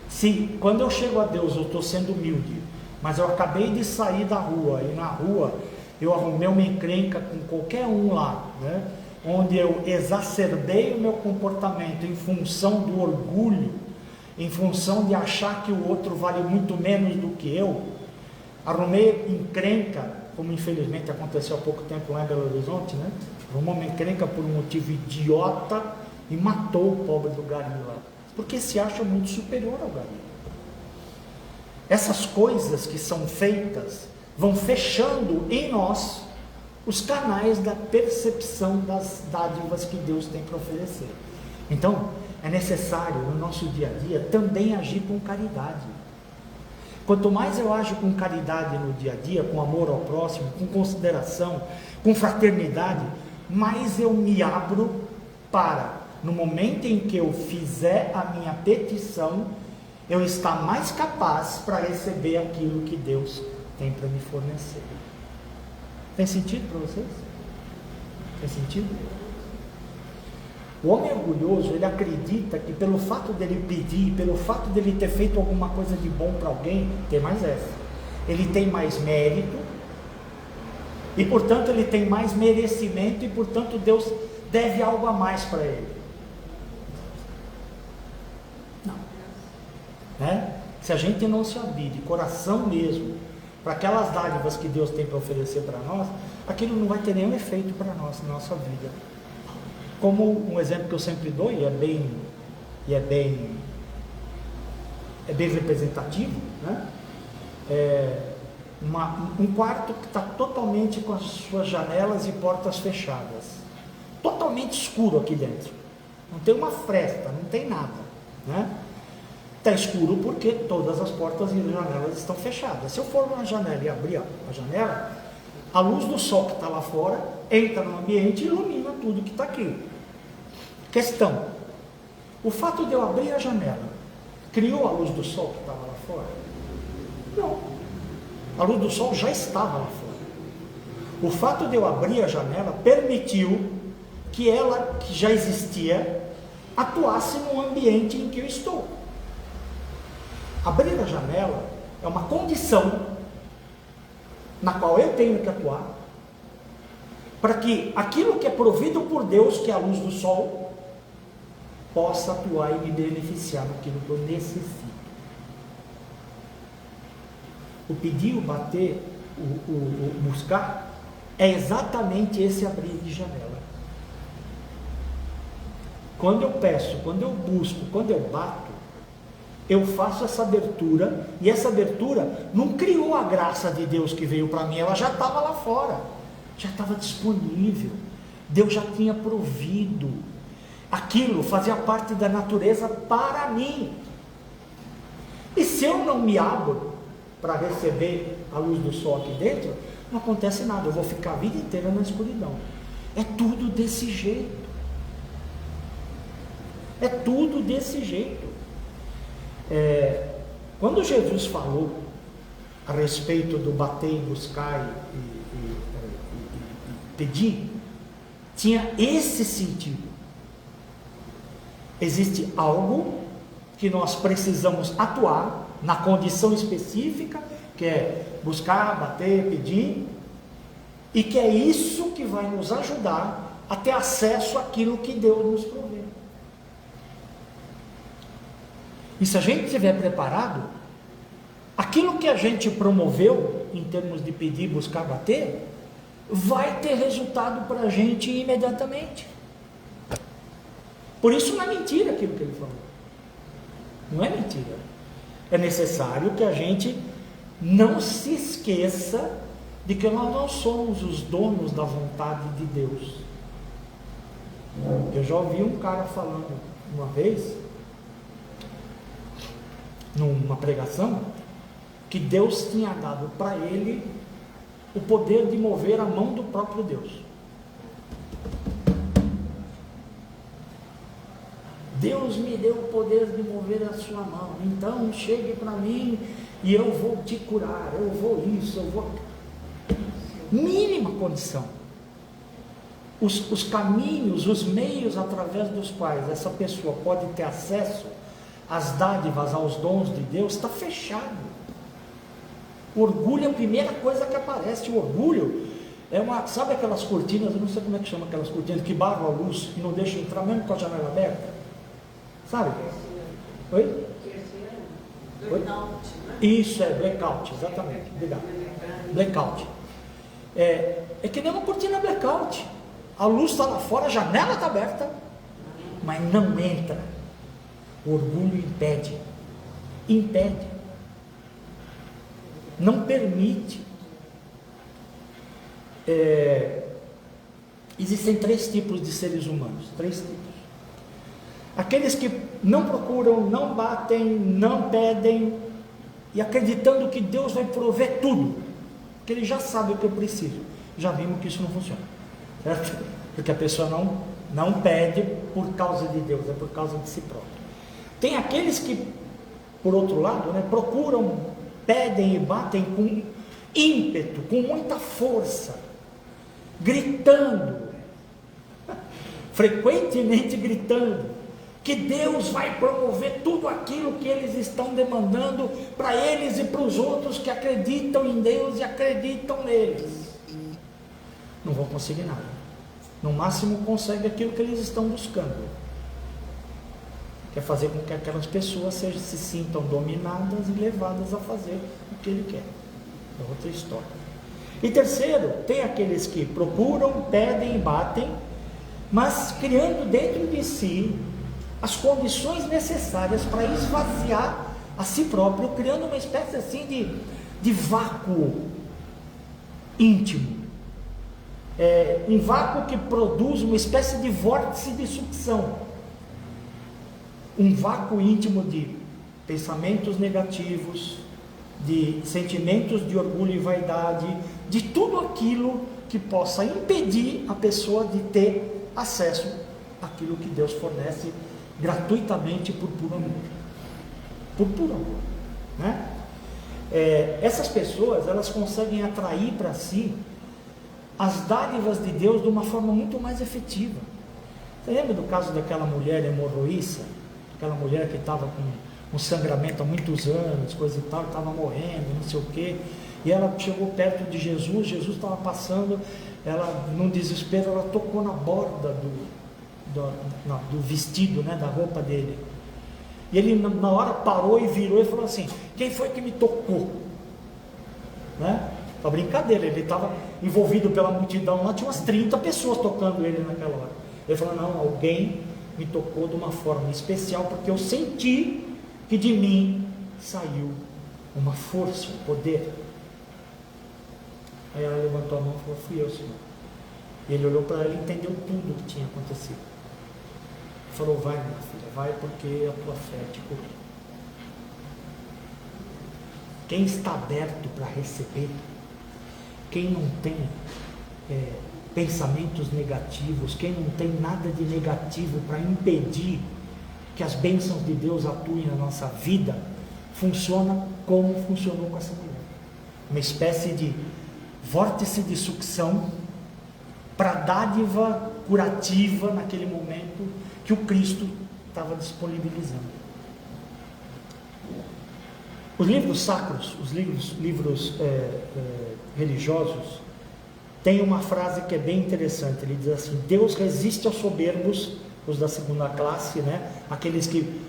Se quando eu chego a Deus eu estou sendo humilde, mas eu acabei de sair da rua, e na rua eu arrumei uma encrenca com qualquer um lá, né? Onde eu exacerbei o meu comportamento em função do orgulho, em função de achar que o outro vale muito menos do que eu, arrumei encrenca, como infelizmente aconteceu há pouco tempo lá em Belo Horizonte, né? Arrumou uma encrenca por um motivo idiota e matou o pobre do gari lá, porque se acha muito superior ao gari. Essas coisas que são feitas vão fechando em nós os canais da percepção das dádivas que Deus tem para oferecer. Então, é necessário no nosso dia a dia também agir com caridade. Quanto mais eu ajo com caridade no dia a dia, com amor ao próximo, com consideração, com fraternidade, mais eu me abro para, no momento em que eu fizer a minha petição, eu estar mais capaz para receber aquilo que Deus tem para me fornecer. Tem sentido para vocês? Tem sentido? O homem orgulhoso, ele acredita que pelo fato dele pedir, pelo fato dele ter feito alguma coisa de bom para alguém, tem mais essa. Ele tem mais mérito, e portanto ele tem mais merecimento, e portanto Deus deve algo a mais para ele. Não. Né? Se a gente não se abrir de coração mesmo para aquelas dádivas que Deus tem para oferecer para nós, aquilo não vai ter nenhum efeito para nós, na nossa vida. Como um exemplo que eu sempre dou, e é bem representativo, né? Um quarto que está totalmente com as suas janelas e portas fechadas, totalmente escuro aqui dentro, não tem uma fresta, não tem nada, né? Está escuro porque todas as portas e janelas estão fechadas. Se eu for na janela e abrir a janela, a luz do sol que está lá fora entra no ambiente e ilumina tudo que está aqui. Questão: o fato de eu abrir a janela criou a luz do sol que estava lá fora? Não. A luz do sol já estava lá fora. O fato de eu abrir a janela permitiu que ela, que já existia, atuasse no ambiente em que eu estou. Abrir a janela é uma condição na qual eu tenho que atuar para que aquilo que é provido por Deus, que é a luz do sol, possa atuar e me beneficiar naquilo que eu necessito. O pedir, o bater, o buscar, é exatamente esse abrir de janela. Quando eu peço, quando eu busco, quando eu bato, eu faço essa abertura, e essa abertura não criou a graça de Deus que veio para mim, ela já estava lá fora, já estava disponível, Deus já tinha provido, aquilo fazia parte da natureza para mim. E se eu não me abro para receber a luz do sol aqui dentro, não acontece nada, eu vou ficar a vida inteira na escuridão. É tudo desse jeito. É tudo desse jeito. Quando Jesus falou a respeito do bater e buscar e pedir, tinha esse sentido. Existe algo que nós precisamos atuar na condição específica, que é buscar, bater, pedir, e que é isso que vai nos ajudar a ter acesso àquilo que Deus nos provê. E se a gente estiver preparado, aquilo que a gente promoveu em termos de pedir, buscar, bater, vai ter resultado para a gente imediatamente. Por isso não é mentira aquilo que ele falou. Não é mentira. É necessário que a gente não se esqueça de que nós não somos os donos da vontade de Deus. Eu já ouvi um cara falando uma vez, numa pregação, que Deus tinha dado para ele o poder de mover a mão do próprio Deus. Deus me deu o poder de mover a sua mão, então chegue para mim e eu vou te curar, eu vou isso, eu vou... Mínima condição. Os caminhos, os meios através dos quais essa pessoa pode ter acesso às dádivas, aos dons de Deus, está fechado. O orgulho é a primeira coisa que aparece. O orgulho é uma, sabe aquelas cortinas, eu não sei como é que chama aquelas cortinas, que barram a luz e não deixam entrar mesmo com a janela aberta? Sabe? Oi? Blackout. Isso, blackout, exatamente. Obrigado. Blackout. É que nem uma cortina blackout. A luz está lá fora, a janela está aberta, mas não entra. O orgulho impede. Impede. Não permite. Existem 3 tipos de seres humanos. 3 tipos. Aqueles que não procuram, não batem, não pedem, e acreditando que Deus vai prover tudo, que Ele já sabe o que eu preciso. Já vimos que isso não funciona, certo? Porque a pessoa não pede por causa de Deus, é por causa de si próprio. Tem aqueles que, por outro lado, procuram, pedem e batem com ímpeto, com muita força, gritando, frequentemente gritando, que Deus vai promover tudo aquilo que eles estão demandando para eles e para os outros que acreditam em Deus e acreditam neles. Não vão conseguir nada. No máximo consegue aquilo que eles estão buscando. Quer fazer com que aquelas pessoas se sintam dominadas e levadas a fazer o que ele quer. É outra história. E terceiro, tem aqueles que procuram, pedem e batem, mas criando dentro de si as condições necessárias para esvaziar a si próprio, criando uma espécie assim de vácuo íntimo. Um vácuo que produz uma espécie de vórtice de sucção. Um vácuo íntimo de pensamentos negativos, de sentimentos de orgulho e vaidade, de tudo aquilo que possa impedir a pessoa de ter acesso àquilo que Deus fornece gratuitamente por puro amor. Por puro amor, né? Essas pessoas, elas conseguem atrair para si as dádivas de Deus de uma forma muito mais efetiva. Você lembra do caso daquela mulher hemorroíça? Aquela mulher que estava com um sangramento há muitos anos, coisa e tal, estava morrendo, não sei o quê, e ela chegou perto de Jesus, Jesus estava passando, ela, num desespero, ela tocou na borda do vestido, da roupa dele, e ele na hora parou e virou e falou assim: quem foi que me tocou? Uma brincadeira, ele estava envolvido pela multidão lá, tinha umas 30 pessoas tocando ele naquela hora. Ele falou: não, alguém me tocou de uma forma especial, porque eu senti que de mim saiu uma força, um poder. Aí ela levantou a mão e falou: fui eu, Senhor. E ele olhou para ela e entendeu tudo o que tinha acontecido. Ele falou: vai, minha filha, vai, porque a tua fé te curou. Quem está aberto para receber quem não tem pensamentos negativos, quem não tem nada de negativo para impedir que as bênçãos de Deus atuem na nossa vida, funciona como funcionou com essa mulher. Uma espécie de vórtice de sucção para dádiva curativa naquele momento que o Cristo estava disponibilizando. Os livros sacros, os livros religiosos, tem uma frase que é bem interessante. Ele diz assim: Deus resiste aos soberbos, os da segunda classe, né? Aqueles que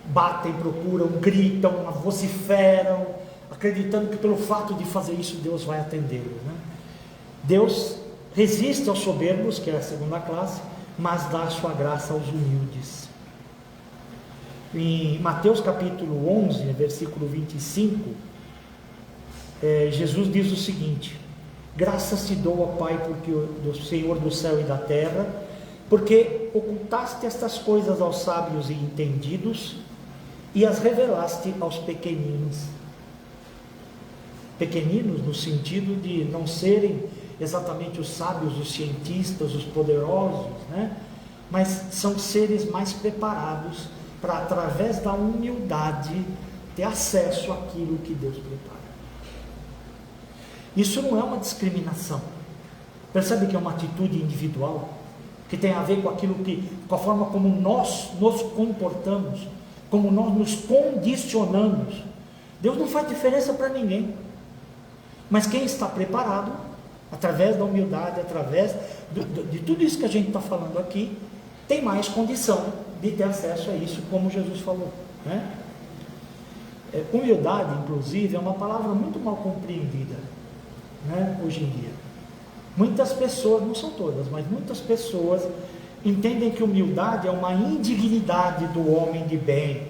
batem, procuram, gritam, vociferam, acreditando que pelo fato de fazer isso Deus vai atendê-los, né? Deus resiste aos soberbos, que é a segunda classe, mas dá a sua graça aos humildes. Em Mateus capítulo 11, versículo 25, Jesus diz o seguinte: graças te dou, ó Pai, porque do Senhor do céu e da terra, porque ocultaste estas coisas aos sábios e entendidos e as revelaste aos pequeninos. Pequeninos no sentido de não serem exatamente os sábios, os cientistas, os poderosos, né? Mas são seres mais preparados para, através da humildade, ter acesso àquilo que Deus prepara. Isso não é uma discriminação. Percebe que é uma atitude individual, que tem a ver com aquilo com a forma como nós nos comportamos, como nós nos condicionamos. Deus não faz diferença para ninguém, mas quem está preparado, através da humildade, através de tudo isso que a gente está falando aqui, tem mais condição de ter acesso a isso, como Jesus falou, né? Humildade, inclusive, é uma palavra muito mal compreendida, né, hoje em dia. Muitas pessoas, não são todas, mas muitas pessoas entendem que humildade é uma indignidade do homem de bem,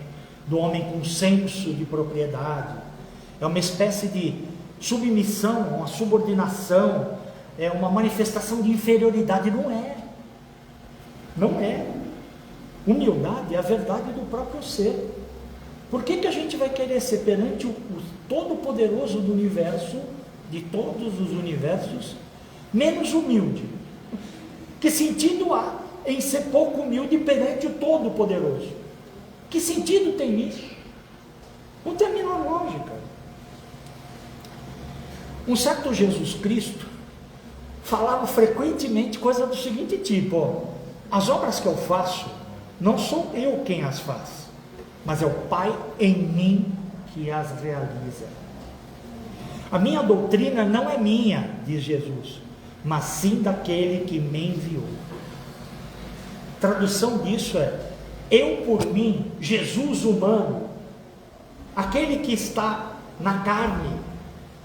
do homem com senso de propriedade, é uma espécie de submissão, uma subordinação, é uma manifestação de inferioridade. Não é. Humildade é a verdade do próprio ser. Por que a gente vai querer ser perante o Todo-Poderoso do universo, de todos os universos, menos humilde? Que sentido há em ser pouco humilde perante o Todo-Poderoso? Que sentido tem isso? Não tem a menor lógica. Um certo Jesus Cristo falava frequentemente coisa do seguinte tipo: ó, as obras que eu faço, não sou eu quem as faz, mas é o Pai em mim que as realiza. A minha doutrina não é minha, diz Jesus, mas sim daquele que me enviou. Tradução disso é: eu por mim, Jesus humano, aquele que está na carne,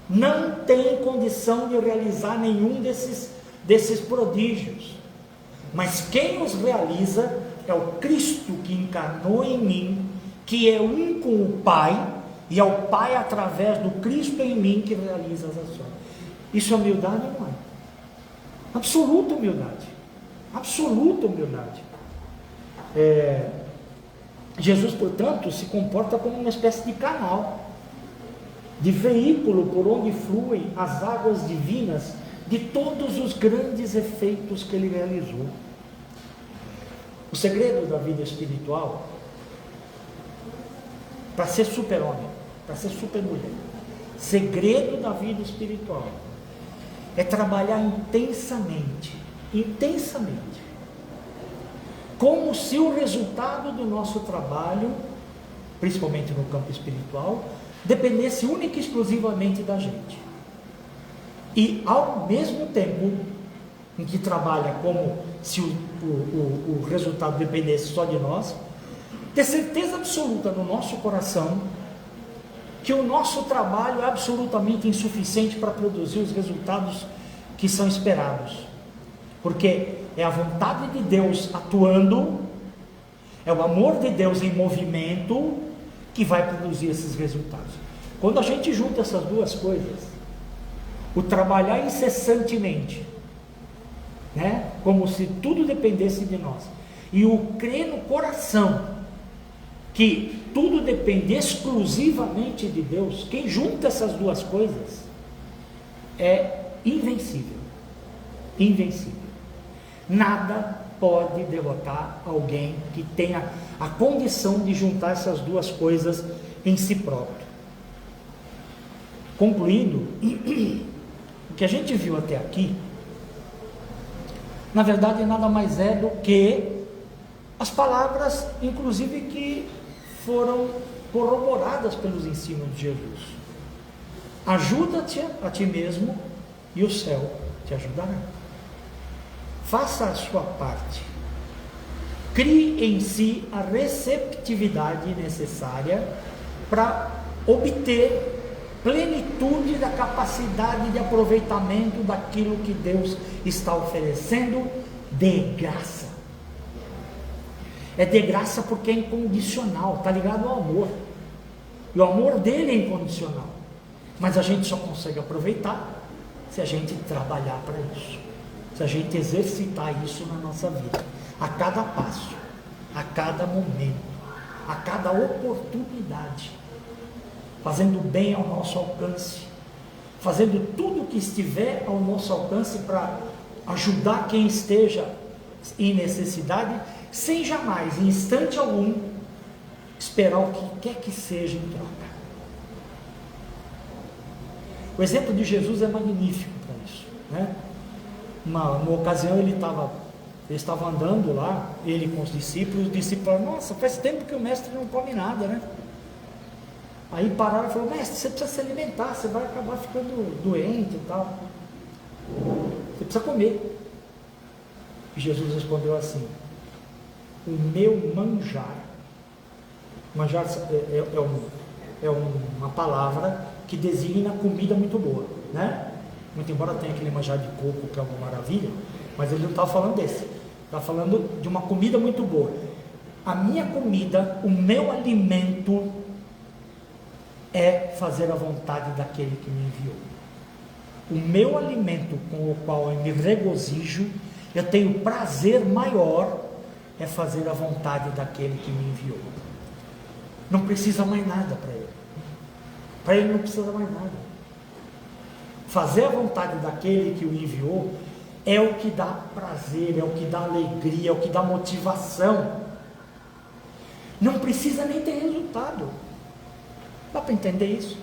não tem condição de realizar nenhum desses prodígios, mas quem os realiza é o Cristo que encarnou em mim, que é um com o Pai, e é o Pai através do Cristo em mim que realiza as ações. Isso é humildade ou não é? Absoluta humildade. Absoluta humildade. Jesus, portanto, se comporta como uma espécie de canal, de veículo por onde fluem as águas divinas de todos os grandes efeitos que ele realizou. O segredo da vida espiritual, para ser super-homem, para ser super-mulher, segredo da vida espiritual é trabalhar intensamente, como se o resultado do nosso trabalho, principalmente no campo espiritual, dependesse única e exclusivamente da gente. E ao mesmo tempo em que trabalha como se o resultado dependesse só de nós, ter certeza absoluta no nosso coração que o nosso trabalho é absolutamente insuficiente para produzir os resultados que são esperados, porque é a vontade de Deus atuando, é o amor de Deus em movimento que vai produzir esses resultados. Quando a gente junta essas duas coisas, o trabalhar incessantemente, né, como se tudo dependesse de nós, e o crer no coração que tudo depende exclusivamente de Deus, quem junta essas duas coisas é invencível. Invencível. Nada pode derrotar alguém que tenha a condição de juntar essas duas coisas em si próprio. Concluindo, o que a gente viu até aqui, na verdade nada mais é do que as palavras, inclusive, que foram corroboradas pelos ensinos de Jesus. Ajuda-te a ti mesmo e o céu te ajudará. Faça a sua parte. Crie em si a receptividade necessária para obter plenitude da capacidade de aproveitamento daquilo que Deus está oferecendo de graça. É de graça porque é incondicional, está ligado ao amor. E o amor dele é incondicional. Mas a gente só consegue aproveitar se a gente trabalhar para isso. Se a gente exercitar isso na nossa vida. A cada passo, a cada momento, a cada oportunidade. Fazendo bem ao nosso alcance. Fazendo tudo o que estiver ao nosso alcance para ajudar quem esteja em necessidade, sem jamais, em instante algum, esperar o que quer que seja em troca. O exemplo de Jesus é magnífico para isso, né? Uma ocasião eles estavam andando lá, ele com os discípulos falaram, nossa, faz tempo que o mestre não come nada, né? Aí pararam e falaram, mestre, você precisa se alimentar, você vai acabar ficando doente e tal. Você precisa comer. E Jesus respondeu assim, o meu manjar é uma palavra que designa comida muito boa, né? Muito embora tenha aquele manjar de coco que é uma maravilha, mas ele não estava falando desse, estava falando de uma comida muito boa. A minha comida, o meu alimento é fazer a vontade daquele que me enviou. O meu alimento com o qual eu me regozijo, eu tenho prazer maior, é fazer a vontade daquele que me enviou. Não precisa mais nada para ele. Para ele não precisa mais nada. Fazer a vontade daquele que o enviou é o que dá prazer, é o que dá alegria, é o que dá motivação. Não precisa nem ter resultado. Dá para entender isso?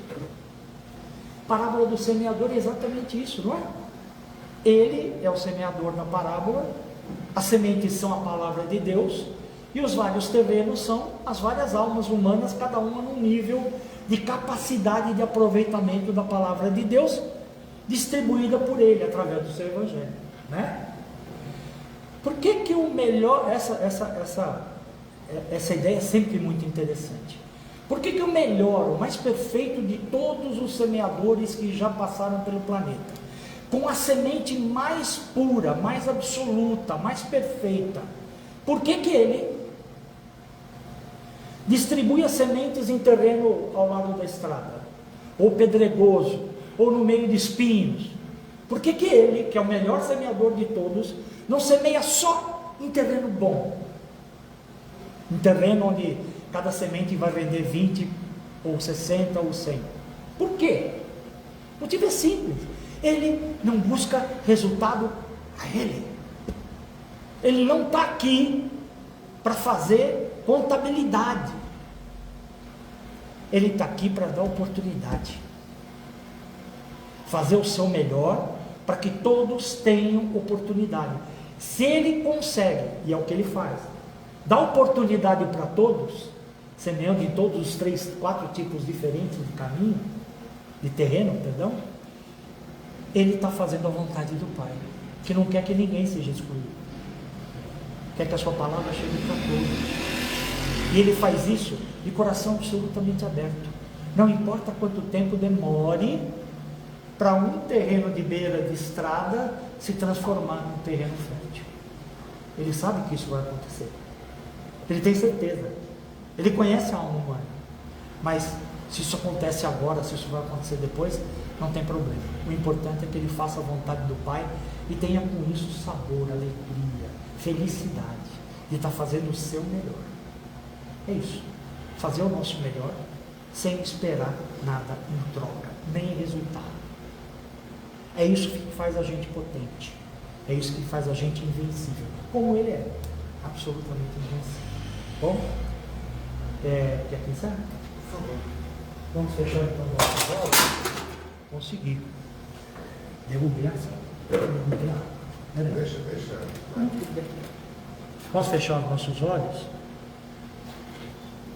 A parábola do semeador é exatamente isso, não é? Ele é o semeador da parábola, as sementes são a palavra de Deus, e os vários terrenos são as várias almas humanas, cada uma num nível de capacidade de aproveitamento da palavra de Deus, distribuída por ele, através do seu evangelho, né? Por que o melhor, essa ideia é sempre muito interessante. Por que o melhor, o mais perfeito de todos os semeadores que já passaram pelo planeta, com a semente mais pura, mais absoluta, mais perfeita, por que ele distribui as sementes em terreno ao lado da estrada, ou pedregoso, ou no meio de espinhos? Por que ele, que é o melhor semeador de todos, não semeia só em terreno bom, em terreno onde cada semente vai render 20, ou 60, ou 100? Por quê? O motivo é simples. Ele não busca resultado a ele. Ele não está aqui para fazer contabilidade. Ele está aqui para dar oportunidade. Fazer o seu melhor para que todos tenham oportunidade. Se ele consegue, e é o que ele faz, dar oportunidade para todos, semeando em todos os 3, 4 tipos diferentes de caminho, de terreno, perdão, ele está fazendo a vontade do Pai, que não quer que ninguém seja excluído, quer que a sua palavra chegue para todos, e ele faz isso de coração absolutamente aberto, não importa quanto tempo demore para um terreno de beira de estrada se transformar num terreno fértil. Ele sabe que isso vai acontecer, ele tem certeza, ele conhece a alma humana, mas se isso acontece agora, se isso vai acontecer depois, não tem problema. O importante é que ele faça a vontade do Pai e tenha com isso sabor, alegria, felicidade de estar fazendo o seu melhor. É isso, fazer o nosso melhor sem esperar nada em troca, nem resultado. É isso que faz a gente potente. É isso que faz a gente invencível. Como Ele é. Absolutamente invencível. Bom? Quer pensar? Por favor. Vamos fechar então nossos olhos? Consegui. Derrubei a sala. Deixa. Vamos fechar os nossos olhos?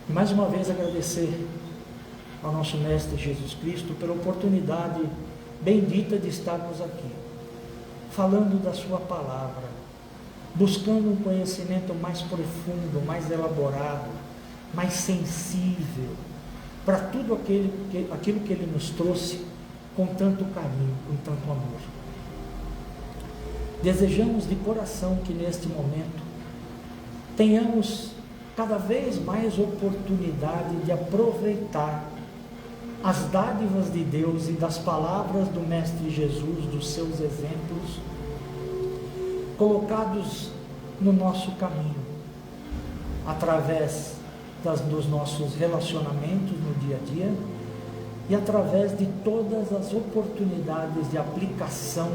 E mais uma vez agradecer ao nosso Mestre Jesus Cristo pela oportunidade bendita de estarmos aqui, falando da Sua palavra, buscando um conhecimento mais profundo, mais elaborado, mais sensível, para tudo aquilo que Ele nos trouxe com tanto carinho, com tanto amor. Desejamos de coração que neste momento tenhamos cada vez mais oportunidade de aproveitar as dádivas de Deus e das palavras do Mestre Jesus, dos seus exemplos, colocados no nosso caminho, através dos nossos relacionamentos no dia a dia e através de todas as oportunidades de aplicação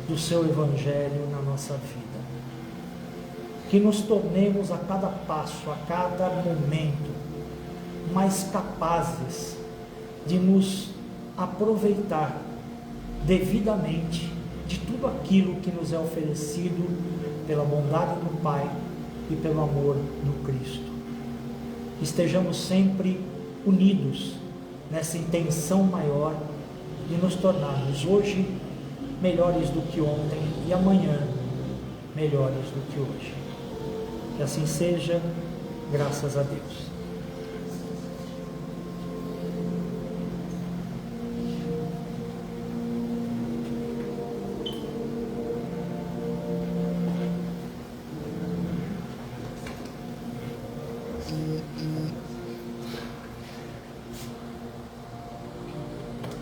do seu Evangelho na nossa vida. Que nos tornemos a cada passo, a cada momento, mais capazes de nos aproveitar devidamente de tudo aquilo que nos é oferecido pela bondade do Pai e pelo amor do Cristo. Estejamos sempre unidos nessa intenção maior de nos tornarmos hoje melhores do que ontem e amanhã melhores do que hoje. Que assim seja, graças a Deus.